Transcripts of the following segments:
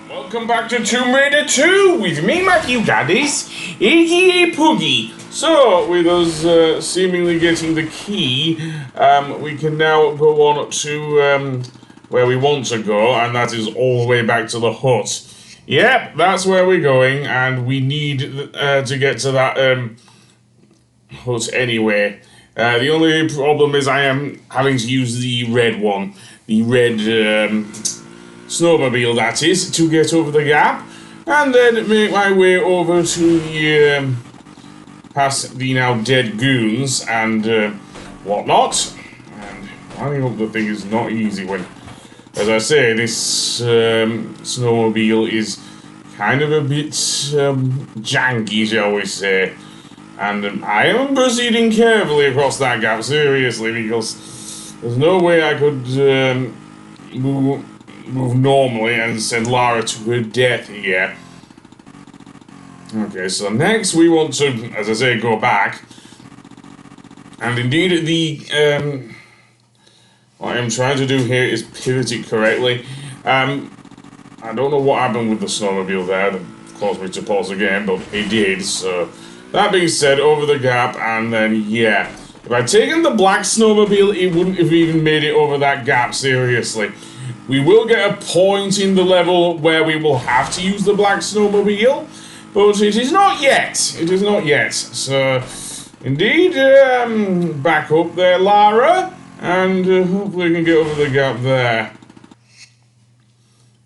Welcome back to Tomb Raider 2 with me, Matthew Gaddis, aka Puggy. So, with us seemingly getting the key, we can now go on to where we want to go, and that is all the way back to the hut. Yep, that's where we're going, and we need to get to that hut anyway. The only problem is I am having to use the red one, the red snowmobile, that is, to get over the gap, and then make my way over to the past the now dead goons and whatnot. And climbing up the thing is not easy when, as I say, this snowmobile is kind of a bit janky, shall we say. And I am proceeding carefully across that gap, seriously, because there's no way I could move normally and send Lara to her death here. Okay, so next we want to, as I say, go back. And indeed, the what I'm trying to do here is pivot it correctly. I don't know what happened with the snowmobile there that caused me to pause again, but it did, so... That being said, over the gap, and then, yeah. If I'd taken the black snowmobile, it wouldn't have even made it over that gap, seriously. We will get a point in the level where we will have to use the black snowmobile, but it is not yet. It is not yet. So, indeed, back up there, Lara, and hopefully we can get over the gap there.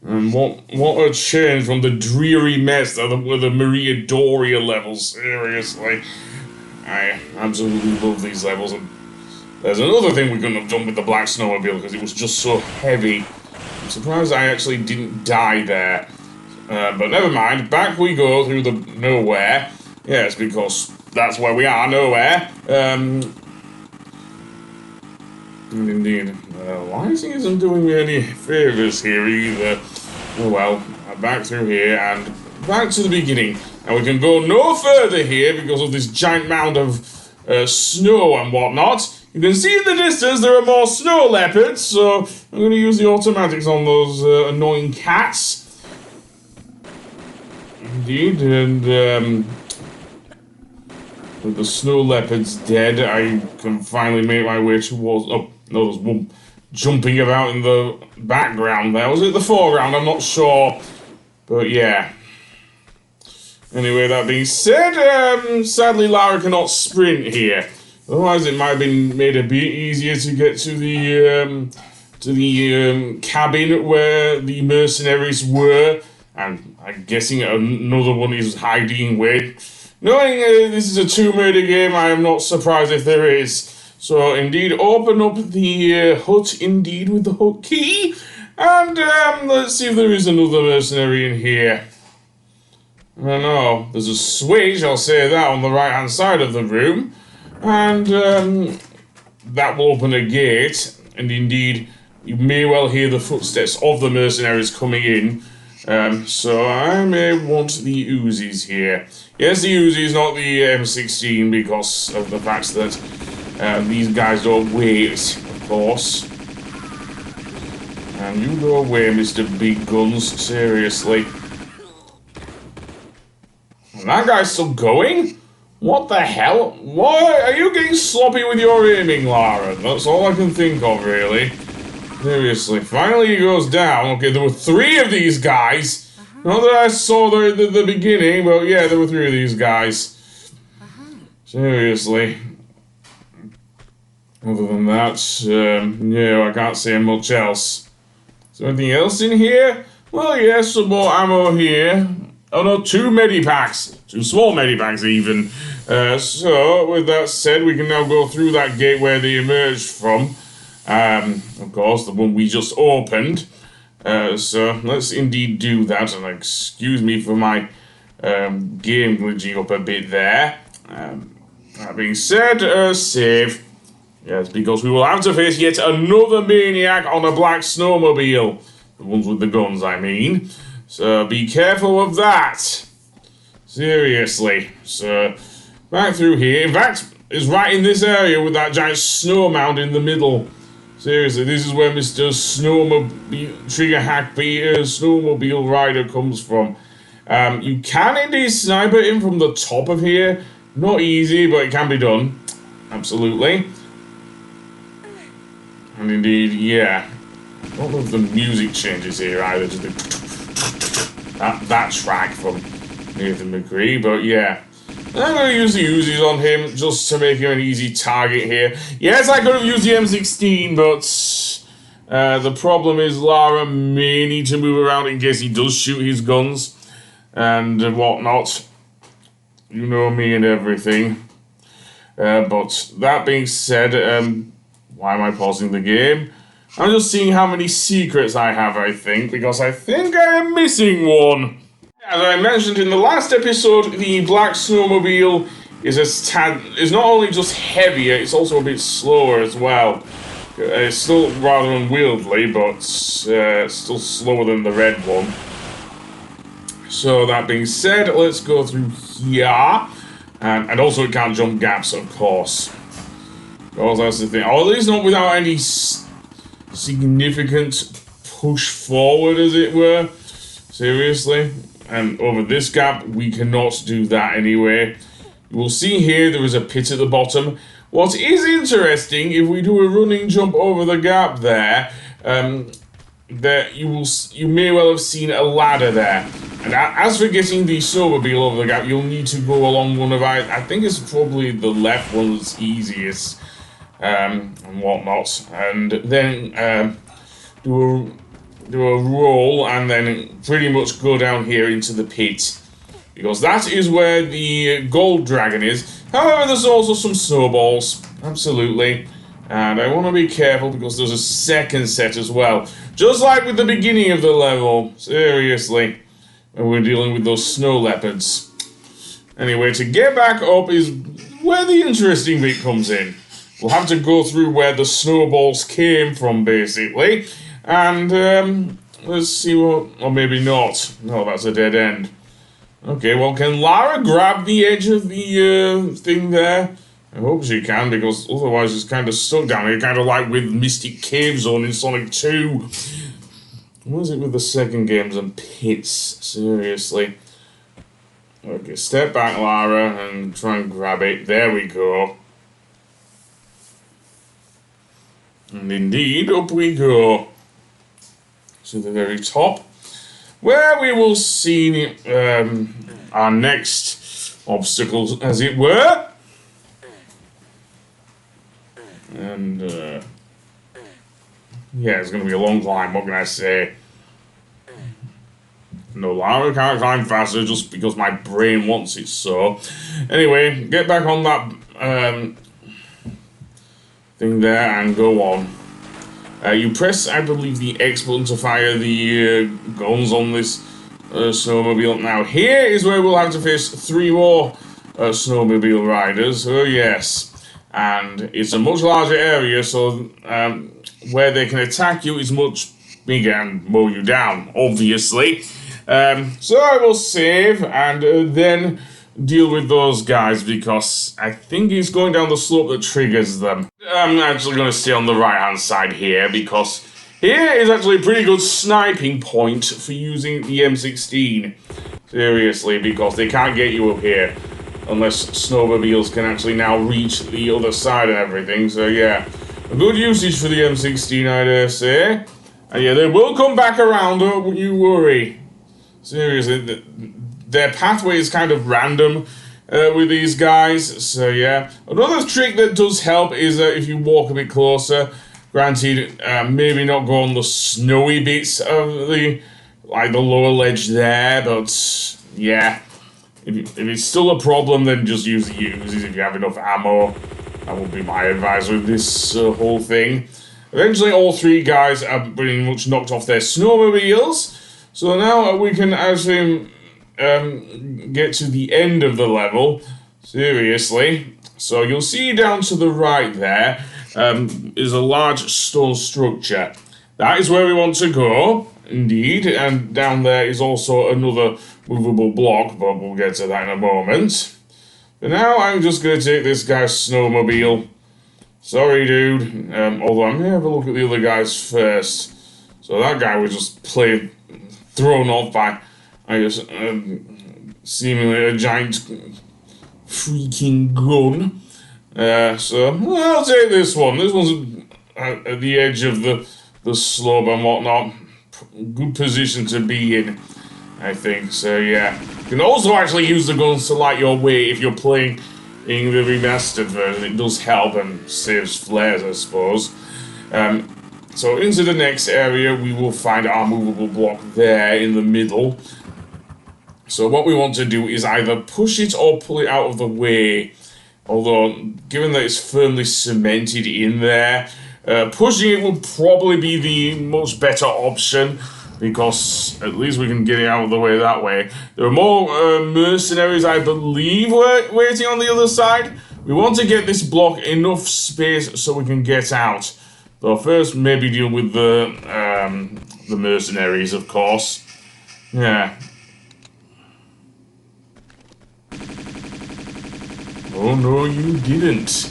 And what a change from the dreary mess that were the Maria Doria levels, seriously. I absolutely love these levels, and there's another thing we couldn't have done with the black snowmobile because it was just so heavy. I'm surprised I actually didn't die there. But never mind, back we go through the nowhere. Yes, because that's where we are, nowhere. Indeed. Lighting isn't doing me any favours here either. Oh well, back through here and back to the beginning. And we can go no further here because of this giant mound of snow and whatnot. You can see in the distance there are more snow leopards, so I'm going to use the automatics on those annoying cats. Indeed, and with the snow leopards dead, I can finally make my way towards... Oh, no, there's one jumping about in the background there. Was it the foreground? I'm not sure. But yeah. Anyway, that being said, sadly Lara cannot sprint here. Otherwise it might have been made a bit easier to get to the cabin where the mercenaries were. And I'm guessing another one is hiding with. Knowing this is a Tomb Raider game, I am not surprised if there is. So, indeed, open up the hut, indeed, with the hut key. And, let's see if there is another mercenary in here. I don't know. There's a switch, I'll say that, on the right-hand side of the room. And, that will open a gate. And, indeed, you may well hear the footsteps of the mercenaries coming in. So I may want the Uzis here. Yes, the Uzi, not the M16, because of the fact that these guys don't wait, of course. And you go away, Mr. Big Guns, seriously. And that guy's still going? What the hell? Why are you getting sloppy with your aiming, Lara? That's all I can think of, really. Seriously, finally he goes down. Okay, there were 3 of these guys. Not that I saw at the beginning, but yeah, there were 3 of these guys. Seriously. Other than that, no, I can't say much else. Is there anything else in here? Well, yes, some more ammo here. Oh no, 2 medipacks. 2 small medipacks even. So, with that said, we can now go through that gate where they emerged from. Of course, the one we just opened. So let's indeed do that, and excuse me for my game glitching up a bit there. That being said, save. Yes, because we will have to face yet another maniac on a black snowmobile. The ones with the guns, I mean. So be careful of that. Seriously. So, back through here. In fact, it's right in this area with that giant snow mound in the middle. Seriously, this is where Mr. Snowmobile, Trigger Hackbeater, Snowmobile Rider comes from. You can indeed sniper him from the top of here. Not easy, but it can be done. Absolutely. And indeed, yeah. I don't know if the music changes here either. Just that track from Nathan McCree, but yeah. I'm going to use the Uzis on him just to make him an easy target here. Yes, I could have used the M16, but the problem is Lara may need to move around in case he does shoot his guns and whatnot. You know me and everything. But that being said, why am I pausing the game? I'm just seeing how many secrets I have, I think, because I think I am missing one. As I mentioned in the last episode, the black snowmobile is not only just heavier, it's also a bit slower as well. It's still rather unwieldy, but still slower than the red one. So that being said, let's go through here. And also it can't jump gaps, of course. Because that's the thing. Or at least not without any significant push forward, as it were. Seriously. And over this gap, we cannot do that anyway. You will see here there is a pit at the bottom. What is interesting, if we do a running jump over the gap there, that you may well have seen a ladder there. And as for getting the snowmobile over the gap, you'll need to go along one of I think it's probably the left one that's easiest, and whatnot. And then do a roll and then pretty much go down here into the pit, because that is where the gold dragon is. However, there's also some snowballs, absolutely, and I want to be careful because there's a second set as well, just like with the beginning of the level. Seriously, when we're dealing with those snow leopards. Anyway, to get back up is where the interesting bit comes in. We'll have to go through where the snowballs came from, basically. And, let's see what... Or maybe not. No, that's a dead end. Okay, well, can Lara grab the edge of the, thing there? I hope she can, because otherwise it's kind of stuck down here. Kind of like with Mystic Cave Zone in Sonic 2. What is it with the second games and pits? Seriously. Okay, step back, Lara, and try and grab it. There we go. And indeed, up we go. To the very top, where we will see our next obstacles, as it were. And, yeah, it's going to be a long climb, what can I say? No, Lara can't climb faster just because my brain wants it so. Anyway, get back on that thing there and go on. You press, I believe, the X button to fire the guns on this snowmobile. Now, here is where we'll have to face 3 more snowmobile riders. Oh, yes. And it's a much larger area, so where they can attack you is much bigger and mow you down, obviously. So I will save and then deal with those guys, because I think it's going down the slope that triggers them. I'm actually going to stay on the right hand side here, because here is actually a pretty good sniping point for using the M16. Seriously, because they can't get you up here unless snowmobiles can actually now reach the other side and everything. So yeah, a good usage for the M16, I dare say. And yeah, they will come back around, don't you worry. Seriously, their pathway is kind of random with these guys, so yeah. Another trick that does help is if you walk a bit closer. Granted, maybe not go on the snowy bits of the lower ledge there, but yeah. If it's still a problem, then just use the Uzis if you have enough ammo. That would be my advice with this whole thing. Eventually, all 3 guys are pretty much knocked off their snowmobiles, so now we can actually get to the end of the level. Seriously. So you'll see down to the right there is a large stone structure. That is where we want to go, indeed. And down there is also another movable block, but we'll get to that in a moment. But now I'm just going to take this guy's snowmobile Sorry, dude. Although I may have a look at the other guys first. So that guy was just thrown off by, I guess, seemingly a giant freaking gun. So I'll take this one. This one's at the edge of the slope and whatnot. Good position to be in, I think. So yeah, you can also actually use the guns to light your way if you're playing in the remastered version. It does help and saves flares, I suppose. So into the next area, we will find our movable block there in the middle. So what we want to do is either push it or pull it out of the way. Although, given that it's firmly cemented in there, pushing it would probably be the much better option, because at least we can get it out of the way that way. There are more mercenaries, I believe, waiting on the other side. We want to get this block enough space so we can get out. Though first, maybe deal with the mercenaries, of course. Yeah. Oh no, you didn't.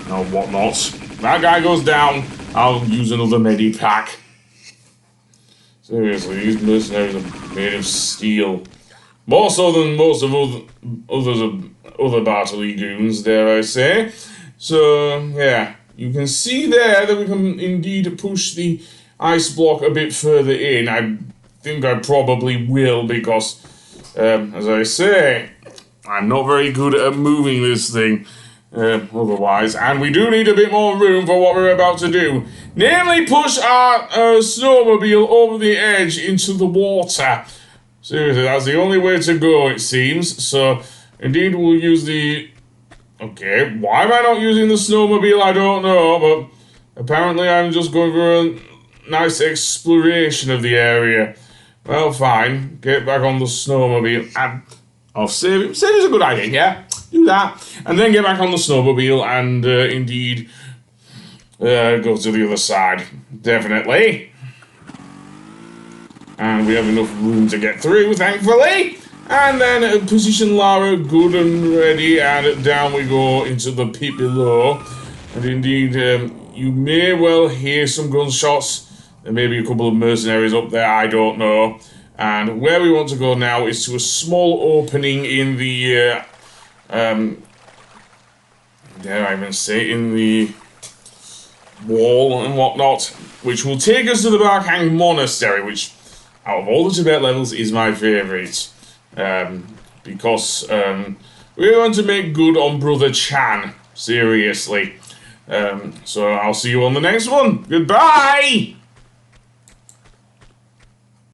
No, whatnot. That guy goes down. I'll use another medipack. Seriously, these mercenaries are made of steel. More so than most of other battle goons, dare I say. So, yeah. You can see there that we can indeed push the ice block a bit further in. I think I probably will because, as I say, I'm not very good at moving this thing otherwise. And we do need a bit more room for what we're about to do. Namely, push our snowmobile over the edge into the water. Seriously, that's the only way to go, it seems. So, indeed, we'll use the... Okay, why am I not using the snowmobile? I don't know, but apparently I'm just going for a nice exploration of the area. Well, fine. Get back on the snowmobile. And I'll save it. Save is a good idea, yeah? Do that. And then get back on the snowmobile and indeed go to the other side. Definitely. And we have enough room to get through, thankfully. And then position Lara good and ready, and down we go into the pit below. And indeed, you may well hear some gunshots. There may be a couple of mercenaries up there, I don't know. And where we want to go now is to a small opening in the, dare I even say, in the wall and whatnot, which will take us to the Arrrghooeegah Monastery, which, out of all the Tibet levels, is my favourite. Because we're going to make good on Brother Chan, seriously. So I'll see you on the next one. Goodbye!